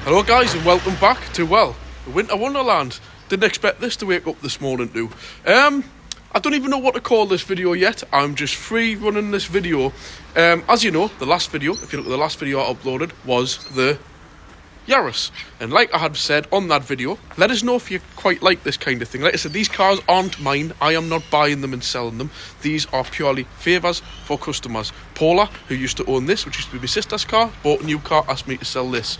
Hello guys and welcome back to, well, Winter Wonderland. Didn't expect this to wake up this morning to. I don't even know what to call this video yet. I'm just free running this video. As you know, the last video, if you look at the last video I uploaded, was the Yaris. And like I had said on that video, let us know if you quite like this kind of thing. Like I said, these cars aren't mine. I am not buying them and selling them. These are purely favours for customers. Paula, who used to own this, which used to be my sister's car, bought a new car, asked me to sell this.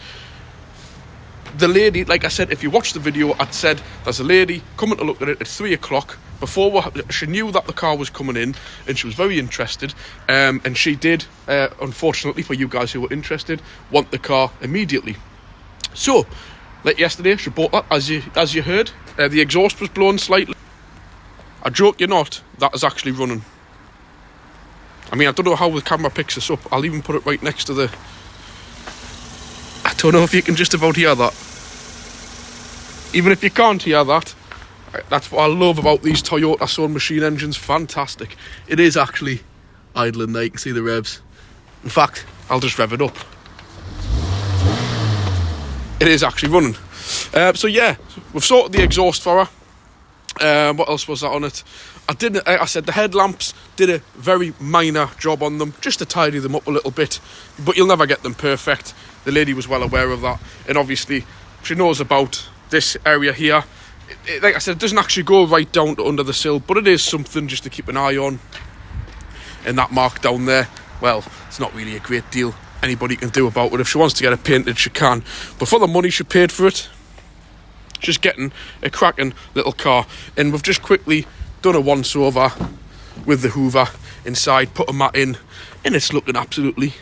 The lady, like I said, if you watch the video, I'd said there's a lady coming to look at it at 3 o'clock. Before she knew that the car was coming in, and she was very interested. And she did, unfortunately for you guys who were interested, want the car immediately. So, like yesterday, she bought that, as you heard. The exhaust was blown slightly. I joke you not, that is actually running. I mean, I don't know how the camera picks this up. I'll even put it right next to the... I don't know if you can just about hear that. Even if you can't hear that, that's what I love about these Toyota Sun machine engines. Fantastic. It is actually idling there. You can see the revs. In fact, I'll just rev it up. It is actually running. So yeah, we've sorted the exhaust for her. What else was that on it? I said the headlamps, did a very minor job on them, just to tidy them up a little bit. But you'll never get them perfect. The lady was well aware of that. And obviously, she knows about this area here. Like I said, it doesn't actually go right down to under the sill, but it is something just to keep an eye on. And that mark down there, well, it's not really a great deal anybody can do about it. If she wants to get it painted, she can. But for the money she paid for it, she's getting a cracking little car. And we've just quickly done a once over with the Hoover inside, put a mat in, and it's looking absolutely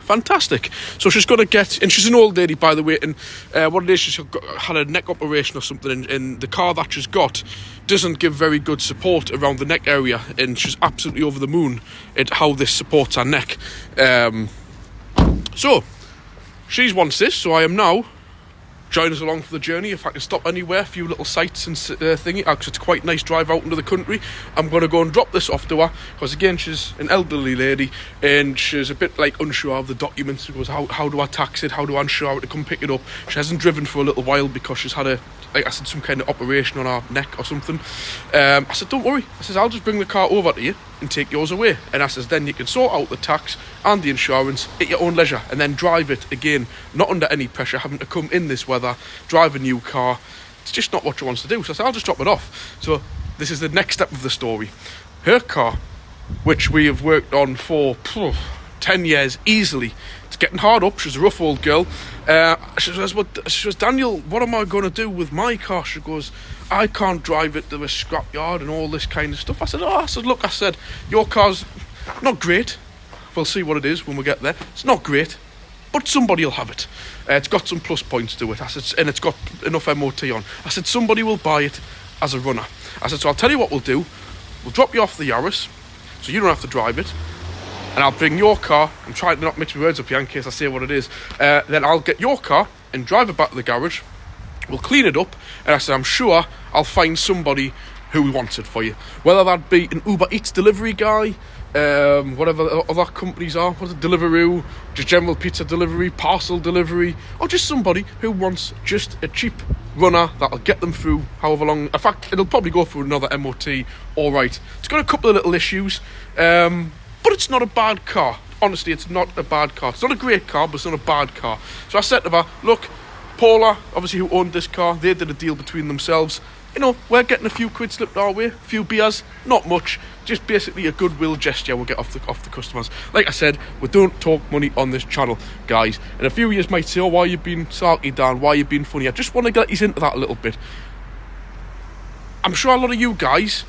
fantastic. So she's going to get, and she's an old lady by the way, and what it is, she's had a neck operation or something, and the car that she's got doesn't give very good support around the neck area, and she's absolutely over the moon at how this supports her neck. So she wants this, so I am now join us along for the journey. If I can stop anywhere, a few little sights and thingy, because it's quite a nice drive out into the country. I'm going to go and drop this off to her, because again, she's an elderly lady, and she's a bit like unsure of the documents. She goes, how do I tax it? How do I ensure to come pick it up? She hasn't driven for a little while because she's had like I said, some kind of operation on her neck or something. I said, don't worry. I says, I'll just bring the car over to you and take yours away. And I says, then you can sort out the tax and the insurance at your own leisure, and then drive it again, not under any pressure, having to come in this weather, drive a new car. It's just not what she wants to do. So I said, I'll just drop it off. So this is the next step of the story. Her car, which we have worked on for 10 years easily. It's getting hard up. She's a rough old girl. She says, Daniel, what am I going to do with my car? She goes, I can't drive it to a scrapyard and all this kind of stuff. I said, look, your car's not great. We'll see what it is when we get there. It's not great, but somebody will have it. It's got some plus points to it. I said, and it's got enough MOT on. I said, somebody will buy it as a runner. I said, so I'll tell you what we'll do. We'll drop you off the Yaris, so you don't have to drive it. And I'll bring your car, I'm trying to not mix my words up here in case I say what it is. Then I'll get your car and drive it back to the garage. We'll clean it up. And I said, I'm sure I'll find somebody who wants it for you. Whether that be an Uber Eats delivery guy, whatever other companies are, what is it, Deliveroo, just general pizza delivery, parcel delivery, or just somebody who wants just a cheap runner that'll get them through however long. In fact, it'll probably go through another MOT. All right. It's got a couple of little issues. But it's not a bad car. Honestly, it's not a bad car. It's not a great car, but it's not a bad car. So I said to her, look, Paula, obviously who owned this car, they did a deal between themselves. You know, we're getting a few quid slipped our way, a few beers, not much. Just basically a goodwill gesture we'll get off the customers. Like I said, we don't talk money on this channel, guys. And a few of you might say, oh, why are you being sarky, Dan? Why are you being funny? I just want to get you into that a little bit. I'm sure a lot of you guys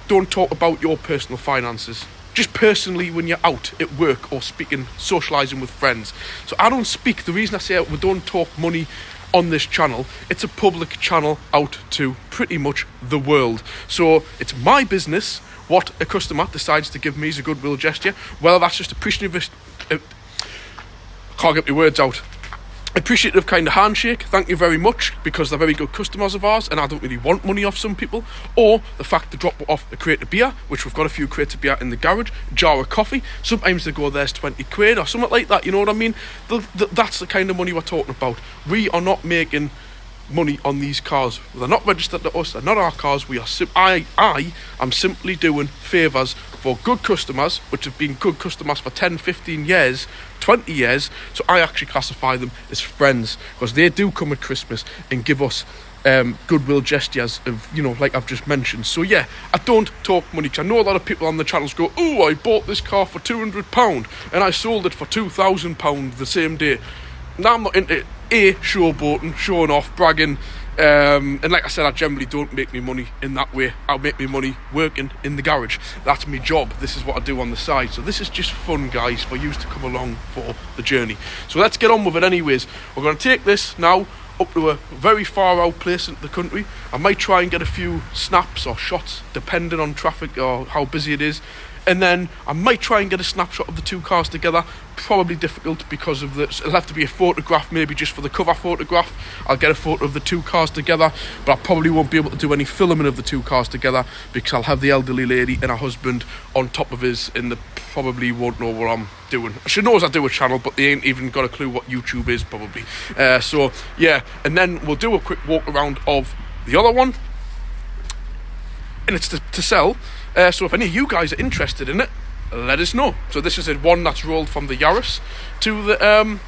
don't talk about your personal finances. Just personally when you're out at work or speaking, socialising with friends. So I don't speak, the reason I say we don't talk money on this channel, it's a public channel out to pretty much the world. So it's my business what a customer decides to give me as a goodwill gesture, whether that's just appreciative, can't get my words out. appreciative kind of handshake, thank you very much, because they're very good customers of ours and I don't really want money off some people. Or the fact they drop off a crate of beer, which we've got a few crates of beer in the garage, a jar of coffee, sometimes they go, there's 20 quid or something like that, you know what I mean? That's the kind of money we're talking about. We are not making money on these cars. They're not registered to us, they're not our cars. We are I am simply doing favours for good customers, which have been good customers for 10, 15 years, 20 years. So I actually classify them as friends, because they do come at Christmas and give us goodwill gestures of, you know, like I've just mentioned. So yeah, I don't talk money, because I know a lot of people on the channels go, oh, I bought this car for £200 and I sold it for £2,000 the same day. Now I'm not into showboating, showing off, bragging, and like I said, I generally don't make me money in that way. I'll make me money working in the garage. That's my job. This is what I do on the side. So this is just fun, guys, for you to come along for the journey. So let's get on with it anyways. We're going to take this now up to a very far out place in the country. I might try and get a few snaps or shots depending on traffic or how busy it is. And then I might try and get a snapshot of the two cars together. Probably difficult because of it'll have to be a photograph, maybe just for the cover photograph. I'll get a photo of the two cars together, but I probably won't be able to do any filming of the two cars together because I'll have the elderly lady and her husband on top of us, and they probably won't know what I'm doing. She knows I do a channel, but they ain't even got a clue what YouTube is, probably. So yeah, and then we'll do a quick walk around of the other one, and it's to sell. So if any of you guys are interested in it, let us know. So this is one that's rolled from the Yaris to the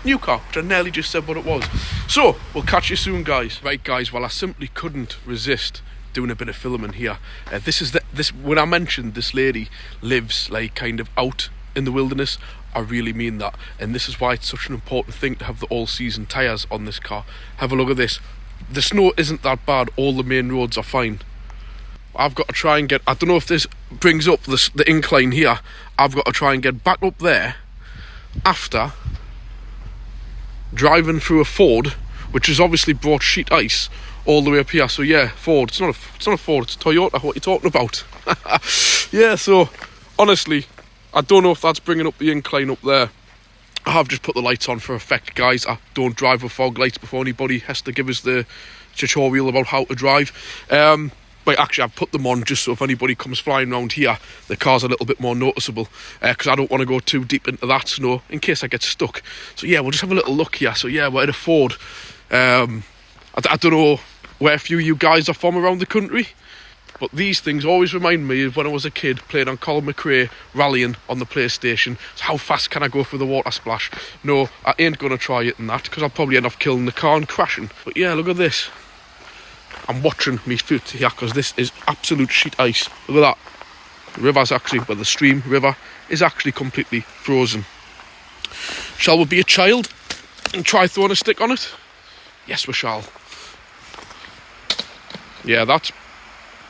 new car, which I nearly just said what it was. So we'll catch you soon, guys. Right, guys, well, I simply couldn't resist doing a bit of filming here. This when I mentioned this lady lives like kind of out in the wilderness, I really mean that. And this is why it's such an important thing to have the all-season tyres on this car. Have a look at this. The snow isn't that bad. All the main roads are fine. I've got to try and get, I don't know if this brings up the incline here, I've got to try and get back up there after driving through a Ford, which has obviously brought sheet ice all the way up here. So yeah, Ford, it's not a Ford, it's Toyota, what are you talking about? Yeah, so honestly, I don't know if that's bringing up the incline up there. I have just put the lights on for effect, guys. I don't drive with fog lights before anybody has to give us the tutorial about how to drive. But actually, I've put them on just so if anybody comes flying around here, the car's a little bit more noticeable, because I don't want to go too deep into that snow in case I get stuck. So yeah, we'll just have a little look here. So yeah, we're at a Ford. I don't know where a few of you guys are from around the country, but these things always remind me of when I was a kid playing on Colin McRae rallying on the PlayStation. So how fast can I go through the water splash? No, I ain't going to try it in that, because I'll probably end up killing the car and crashing. But yeah, look at this. I'm watching me foot here because this is absolute sheet ice. Look at that. The river's actually, well, the stream river is actually completely frozen. Shall we be a child and try throwing a stick on it? Yes, we shall. Yeah, that's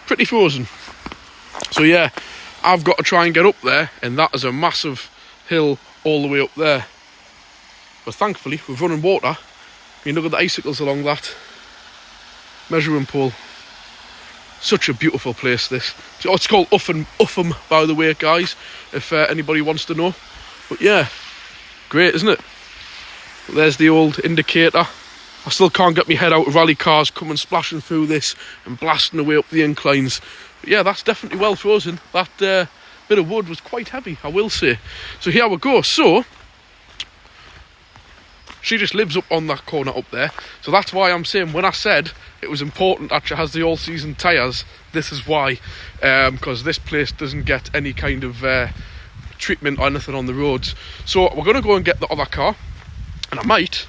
pretty frozen. So yeah, I've got to try and get up there, and that is a massive hill all the way up there. But thankfully, we're running water. I mean, look at the icicles along that measuring pole. Such a beautiful place, this. Oh, it's called Upham, by the way, guys, if anybody wants to know. But yeah, great, isn't it? There's the old indicator. I still can't get my head out of rally cars coming splashing through this and blasting away up the inclines. But yeah, that's definitely well frozen. That bit of wood was quite heavy, I will say. So here we go. So she just lives up on that corner up there. So that's why I'm saying, when I said it was important that she has the all-season tyres, this is why. Because this place doesn't get any kind of treatment or anything on the roads. So we're going to go and get the other car. And I might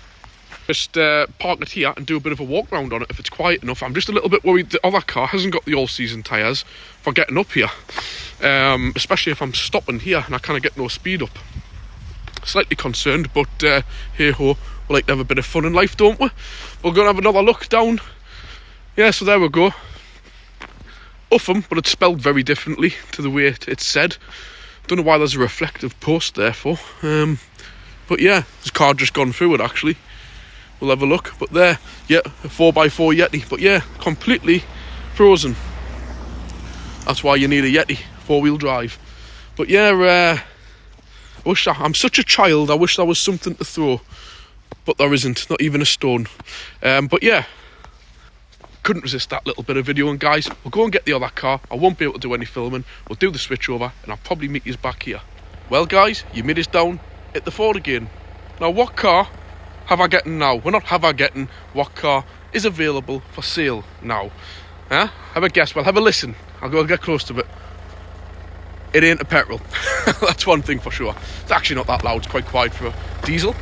just park it here and do a bit of a walk round on it if it's quiet enough. I'm just a little bit worried the other car hasn't got the all-season tyres for getting up here. Especially if I'm stopping here and I kind of get no speed up. Slightly concerned, but hey ho, we like to have a bit of fun in life, don't we? We're going to have another look down. Yeah, so there we go. Upham, but it's spelled very differently to the way it's said. Don't know why there's a reflective post there for. But yeah, this car just gone through it actually. We'll have a look. But there, yeah, a 4x4 Yeti. But yeah, completely frozen. That's why you need a Yeti, 4-wheel drive. But yeah, I'm such a child, I wish there was something to throw. but there isn't, not even a stone. But yeah, couldn't resist that little bit of video. And guys, we'll go and get the other car. I won't be able to do any filming. We'll do the switch over and I'll probably meet you back here. Well guys, you made us down at the Ford again. Now what car have I getting now? Well, not have I getting, what car is available for sale now? Huh? Have a guess, well have a listen. I'll go get close to it. It ain't a petrol. That's one thing for sure. It's actually not that loud, it's quite quiet for a diesel.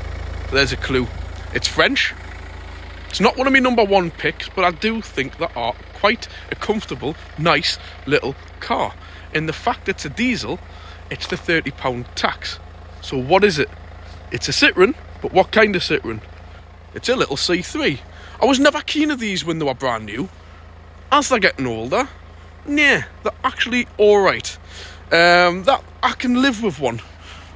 There's a clue. It's French. It's not one of my number one picks, but I do think they are quite a comfortable, nice little car. And the fact it's a diesel, it's the £30 tax. So what is it? It's a Citroen, but what kind of Citroen? It's a little C3. I was never keen of these when they were brand new. As they're getting older, nah, they're actually alright. That I can live with one.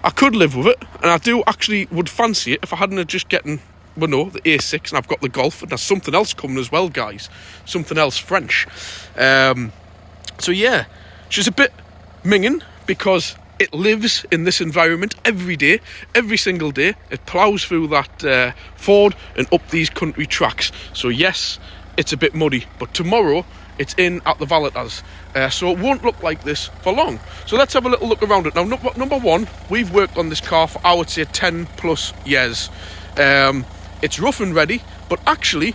I could live with it, and I do actually would fancy it if I hadn't have just getting, well no, the A6, and I've got the Golf, and there's something else coming as well, guys. Something else French. So yeah, she's a bit minging because it lives in this environment every day, every single day. It ploughs through that Ford and up these country tracks. So yes, it's a bit muddy, but tomorrow it's in at the Valetas, so it won't look like this for long. So let's have a little look around it. Now, number one, we've worked on this car for, I would say, 10 plus years. It's rough and ready, but actually,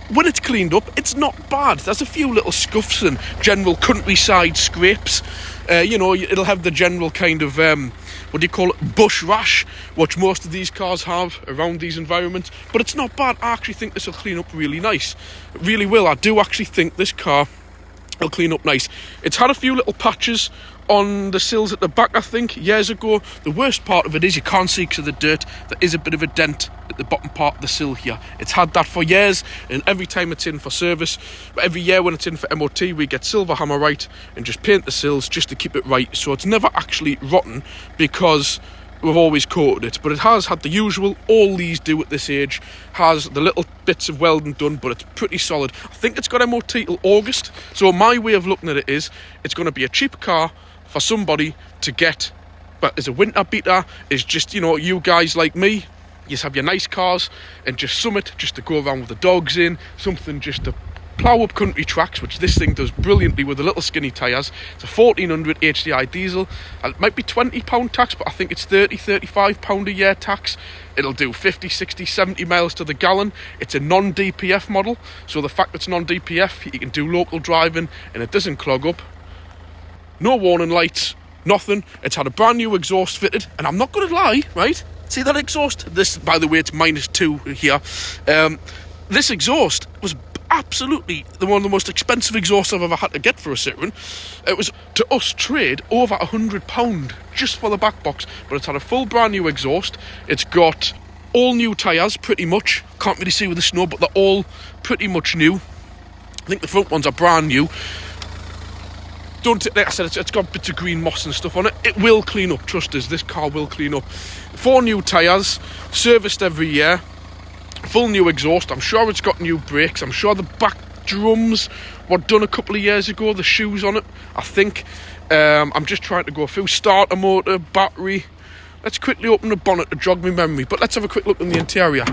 when it's cleaned up, it's not bad. There's a few little scuffs and general countryside scrapes. You know, it'll have the general kind of, what do you call it, bush rash, which most of these cars have around these environments. But it's not bad. I actually think this will clean up really nice. It really will. I do actually think this car will clean up nice. It's had a few little patches on the sills at the back, I think, years ago. The worst part of it is you can't see because of the dirt. There is a bit of a dent at the bottom part of the sill here. It's had that for years, and every time it's in for service, every year when it's in for MOT, we get silver hammer right and just paint the sills just to keep it right. So it's never actually rotten because we've always coated it, but it has had the usual, all these do at this age, has the little bits of welding done, but it's pretty solid. I think it's got MOT till August, so my way of looking at it is, it's going to be a cheap car for somebody to get, but as a winter beater, is just, you know, you guys like me, you just have your nice cars, and just summit, just to go around with the dogs in, something just to plough up country tracks, which this thing does brilliantly with the little skinny tyres. It's a 1400 HDI diesel. It might be £20 tax, but I think it's £30-35 a year tax. It'll do 50, 60, 70 miles to the gallon. It's a non-DPF model, so the fact it's non-DPF, you can do local driving and it doesn't clog up. No warning lights, nothing. It's had a brand new exhaust fitted, and I'm not going to lie, right? See that exhaust? This, by the way, it's -2 here. This exhaust was absolutely one of the most expensive exhausts I've ever had to get for a Citroen. It was, to us, trade over £100 just for the back box, but it's had a full brand new exhaust. It's got all new tyres, pretty much. Can't really see with the snow, but they're all pretty much new. I think the front ones are brand new. Like I said, it's got bits of green moss and stuff on it. It will clean up, trust us, this car will clean up. 4 new tyres, serviced every year. Full new exhaust. I'm sure it's got new brakes. I'm sure the back drums were done a couple of years ago. The shoes on it, I think. I'm just trying to go through starter motor, battery. Let's quickly open the bonnet to jog my memory. But let's have a quick look in the interior.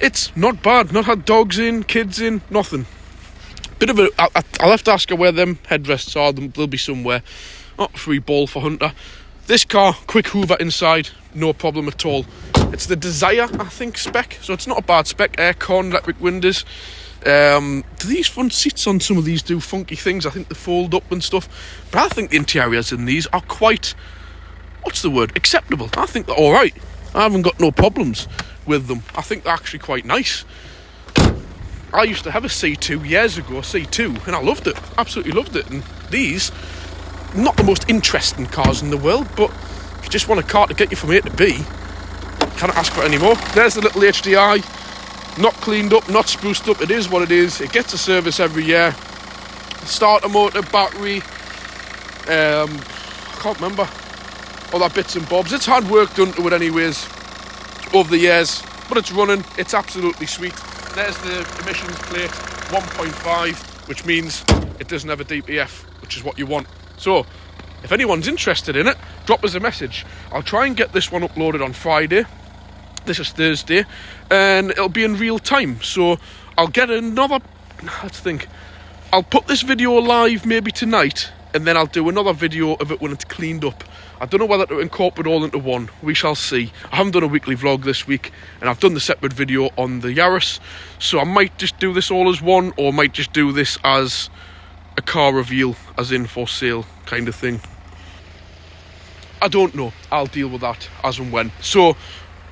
It's not bad. Not had dogs in, kids in, nothing. Bit of a. I'll have to ask her where them headrests are. They'll be somewhere. Oh, free ball for Hunter. This car, quick hoover inside, no problem at all. It's the Desire, I think, spec, so it's not a bad spec. Aircon, electric windows. Do these front seats on some of these do funky things? I think they fold up and stuff. But I think the interiors in these are quite, what's the word, acceptable. I think they're alright. I haven't got no problems with them. I think they're actually quite nice. I used to have a C2 years ago, C2, and I loved it. Absolutely loved it. And these, not the most interesting cars in the world, but if you just want a car to get you from A to B, can't ask for any more. There's the little HDI, not cleaned up, not spruced up. It is what it is. It gets a service every year. Starter motor, battery, I can't remember all that bits and bobs. It's had work done to it anyways over the years, but it's running. It's absolutely sweet. There's the emissions plate, 1.5, which means it doesn't have a DPF, which is what you want. So if anyone's interested in it, drop us a message. I'll try and get this one uploaded on Friday. This is Thursday, and it'll be in real time. So I'll get another. Let's think. I'll put this video live maybe tonight, and then I'll do another video of it when it's cleaned up. I don't know whether to incorporate all into one. We shall see. I haven't done a weekly vlog this week, and I've done the separate video on the Yaris, so I might just do this all as one, or might just do this as a car reveal, as in for sale kind of thing. I don't know. I'll deal with that as and when. So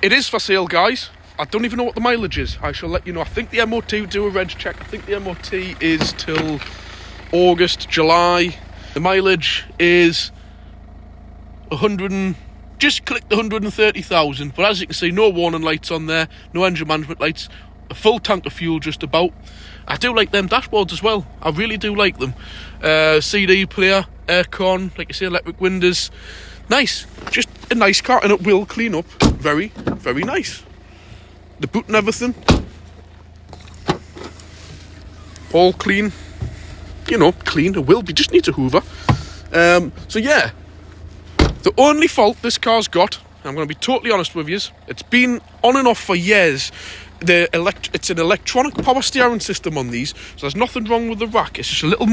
it is for sale, guys. I don't even know what the mileage is. I shall let you know. I think the MOT, do a reg check. I think the MOT is till August, July. The mileage is 100 and just clicked 130,000. But as you can see, no warning lights on there, no engine management lights, a full tank of fuel just about. I do like them dashboards as well. I really do like them. CD player, aircon, like you say, electric windows. Nice. Just a nice car, and it will clean up very, very nice. The boot and everything, all clean. You know, clean. It will be. Just needs a hoover. So yeah, the only fault this car's got, and I'm going to be totally honest with you, it's been on and off for years. It's an electronic power steering system on these, so there's nothing wrong with the rack. It's just a little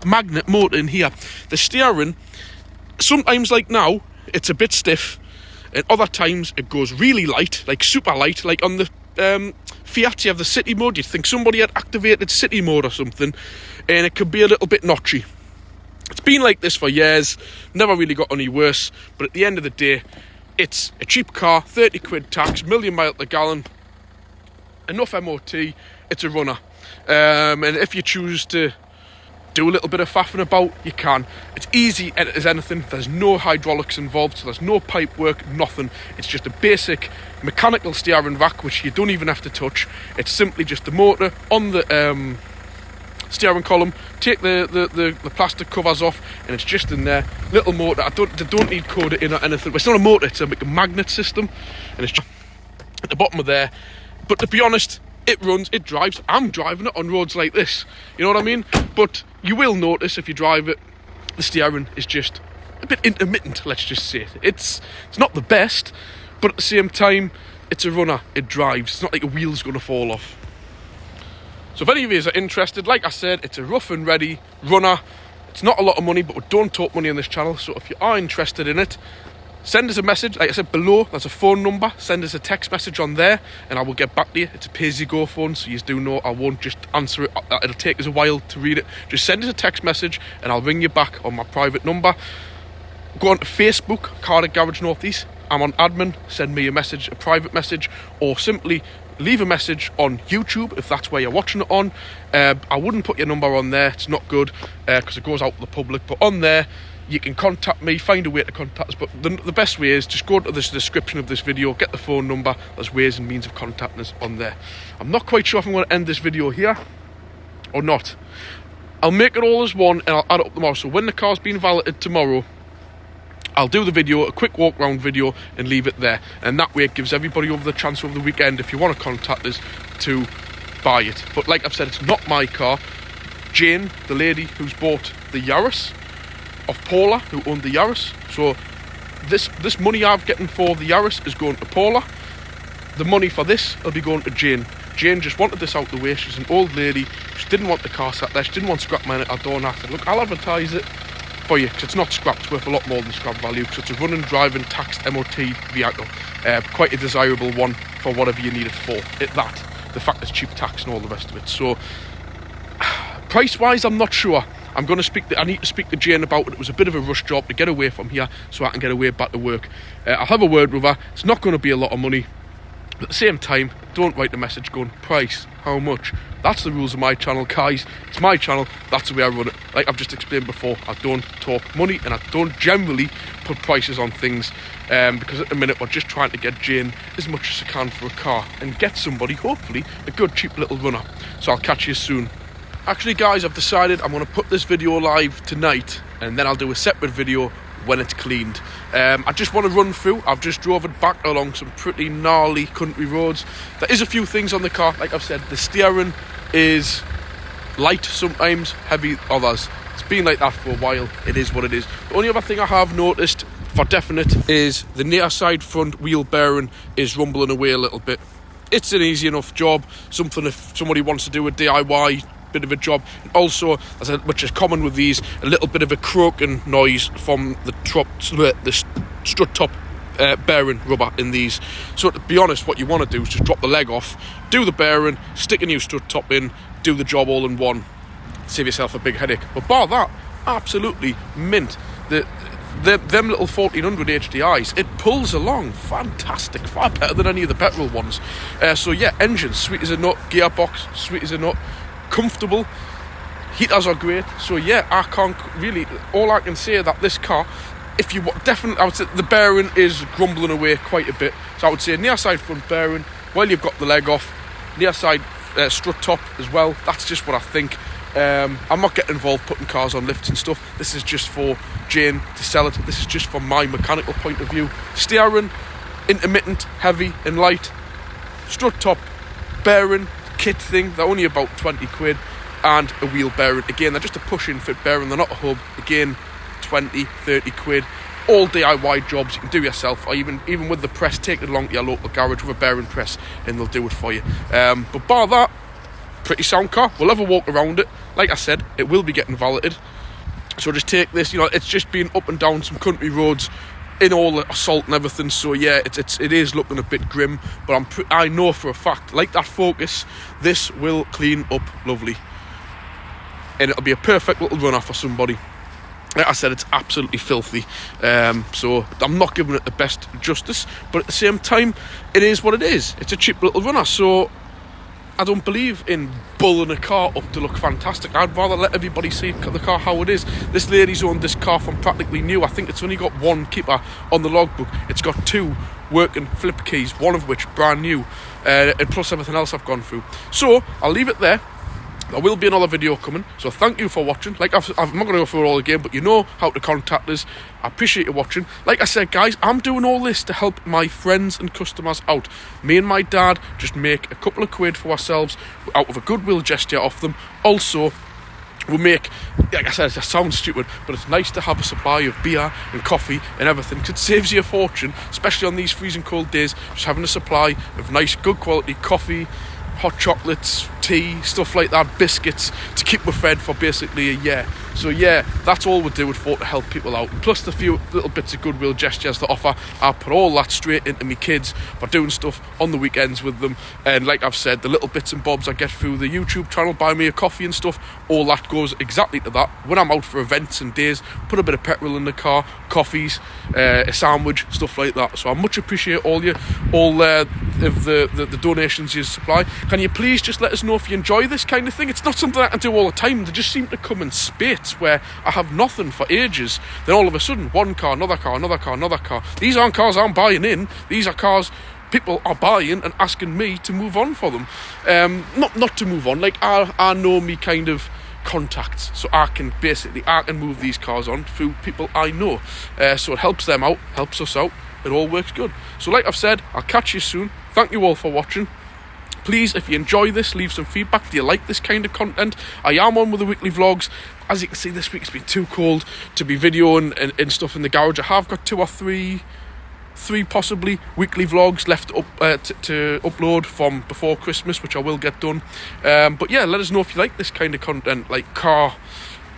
magnet motor in here. The steering, sometimes like now, it's a bit stiff. And other times it goes really light, like super light, like on the Fiat you have the city mode. You'd think somebody had activated city mode or something, and it could be a little bit notchy. It's been like this for years, never really got any worse, but at the end of the day, it's a cheap car, 30 quid tax, million mile per gallon, enough MOT, it's a runner. And if you choose to do a little bit of faffing about, you can. It's easy as anything. There's no hydraulics involved, so there's no pipe work, nothing. It's just a basic mechanical steering rack, which you don't even have to touch. It's simply just the motor on the steering column. Take the plastic covers off, and it's just in there. Little motor. They don't need coda in or anything. It's not a motor, it's a magnet system, and it's just at the bottom of there. But to be honest, it runs, it drives. I'm driving it on roads like this. You know what I mean? But you will notice if you drive it, the steering is just a bit intermittent, let's just say. It's not the best, but at the same time, it's a runner. It drives. It's not like a wheel's going to fall off. So if any of you are interested, like I said, it's a rough and ready runner. It's not a lot of money, but we don't talk money on this channel. So if you are interested in it, send us a message. Like I said below, there's a phone number. Send us a text message on there, and I will get back to you. It's a pay-as-you-go phone, so you do know I won't just answer it. It'll take us a while to read it. Just send us a text message, and I'll ring you back on my private number. Go on to Facebook, Cardiff Garage Northeast. I'm on admin. Send me a message, a private message, or simply leave a message on YouTube if that's where you're watching it on. I wouldn't put your number on there. It's not good because it goes out to the public. But on there, you can contact me, find a way to contact us, but the best way is just go to the description of this video, get the phone number. There's ways and means of contacting us on there. I'm not quite sure if I'm going to end this video here or not. I'll make it all as one, and I'll add it up tomorrow. So when the car's been validated tomorrow, I'll do the video, a quick walk around video, and leave it there. And that way it gives everybody over the chance over the weekend, if you want to contact us, to buy it. But like I've said, it's not my car. Jane, the lady who's bought the Yaris of Paula, who owned the Yaris. So this money I've getting for the Yaris is going to Paula. The money for this will be going to Jane. Jane just wanted this out the way. She's an old lady. She didn't want the car sat there. She didn't want scrap money at her door. And I said, look, I'll advertise it for you, because it's not scrap. It's worth a lot more than scrap value, because it's a running, driving, taxed MOT vehicle. Quite a desirable one for whatever you need it for. The fact it's cheap tax and all the rest of it. So price wise, I'm not sure. I need to speak to Jane about it. It was a bit of a rush job to get away from here so I can get away back to work. I'll have a word with her. It's not going to be a lot of money. But at the same time, don't write a message going, price, how much? That's the rules of my channel, guys. It's my channel. That's the way I run it. Like I've just explained before, I don't talk money, and I don't generally put prices on things because at the minute we're just trying to get Jane as much as I can for a car and get somebody, hopefully, a good cheap little runner. So I'll catch you soon. Actually, guys, I've decided I'm going to put this video live tonight, and then I'll do a separate video when it's cleaned. I just want to run through. I've just drove it back along some pretty gnarly country roads. There is a few things on the car. Like I've said, the steering is light sometimes, heavy others. It's been like that for a while. It is what it is. The only other thing I have noticed for definite is the near side front wheel bearing is rumbling away a little bit. It's an easy enough job, something if somebody wants to do a DIY bit of a job. And also, which is common with these, a little bit of a croaking noise from the strut top bearing rubber in these. So to be honest, what you want to do is just drop the leg off, do the bearing, stick a new strut top in, do the job all in one, save yourself a big headache. But bar that, absolutely mint. Them little 1400 HDIs, it pulls along fantastic, far better than any of the petrol ones. So yeah, engine sweet as a nut, gearbox sweet as a nut, comfortable, heaters are great. So yeah, I can't really, all I can say that this car, if you definitely, I would say the bearing is grumbling away quite a bit. So I would say near side front bearing, while you've got the leg off, near side strut top as well. That's just what I think. I'm not getting involved putting cars on lifts and stuff. This is just for Jane to sell it. This is just from my mechanical point of view. Steering, intermittent, heavy and light. Strut top, bearing, kit thing, they're only about 20 quid. And a wheel bearing. Again, they're just a push-in fit bearing, they're not a hub. Again, 20, 30 quid. All DIY jobs you can do yourself, or even with the press, take it along to your local garage with a bearing press and they'll do it for you. But bar that, pretty sound car. We'll have a walk around it. Like I said, it will be getting valeted, so just take this, you know, it's just been up and down some country roads in all the assault and everything. So yeah, it is looking a bit grim, but I know for a fact, like that Focus, this will clean up lovely and it'll be a perfect little runner for somebody. Like I said, it's absolutely filthy, so I'm not giving it the best justice, but at the same time, it is what it is. It's a cheap little runner, so I don't believe in bulling a car up to look fantastic. I'd rather let everybody see the car how it is. This lady's owned this car from practically new. I think it's only got one keeper on the logbook. It's got 2 working flip keys, one of which brand new, and plus everything else I've gone through. So I'll leave it there. There will be another video coming, so thank you for watching. Like, I'm not going to go through it all again, but you know how to contact us. I appreciate you watching. Like I said, guys, I'm doing all this to help my friends and customers out. Me and my dad just make a couple of quid for ourselves out of a goodwill gesture off them. Also, we make, like I said, it sounds stupid, but it's nice to have a supply of beer and coffee and everything, because it saves you a fortune, especially on these freezing cold days. Just having a supply of nice, good quality coffee, hot chocolates, tea, stuff like that, biscuits, to keep me fed for basically a year. So yeah, that's all we do it for, to help people out. Plus the few little bits of goodwill gestures to offer, I put all that straight into me kids for doing stuff on the weekends with them. And like I've said, the little bits and bobs I get through the YouTube channel, buy me a coffee and stuff, all that goes exactly to that. When I'm out for events and days, put a bit of petrol in the car, coffees, a sandwich, stuff like that. So I much appreciate all the donations you supply. Can you please just let us know if you enjoy this kind of thing? It's not something I can do all the time. They just seem to come in spate where I have nothing for ages, then all of a sudden one car, another car, another car, another car. These aren't cars I'm buying in, these are cars people are buying and asking me to move on for them. Not to move on, like I know me kind of contacts, so I can move these cars on through people I know, so it helps them out, helps us out, it all works good. So like I've said, I'll catch you soon. Thank you all for watching. Please, if you enjoy this, leave some feedback. Do you like this kind of content? I am on with the weekly vlogs. As you can see, this week's been too cold to be videoing and stuff in the garage. I have got 2 or 3 possibly weekly vlogs left up to upload from before Christmas, which I will get done. But yeah, let us know if you like this kind of content, like car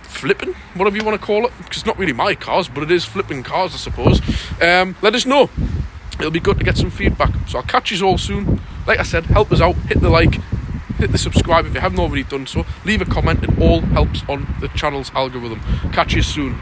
flipping, whatever you want to call it, because it's not really my cars, but it is flipping cars, I suppose. Let us know. It'll be good to get some feedback. So I'll catch you all soon. Like I said, help us out, hit the like, hit the subscribe if you haven't already done so, leave a comment, it all helps on the channel's algorithm. Catch you soon.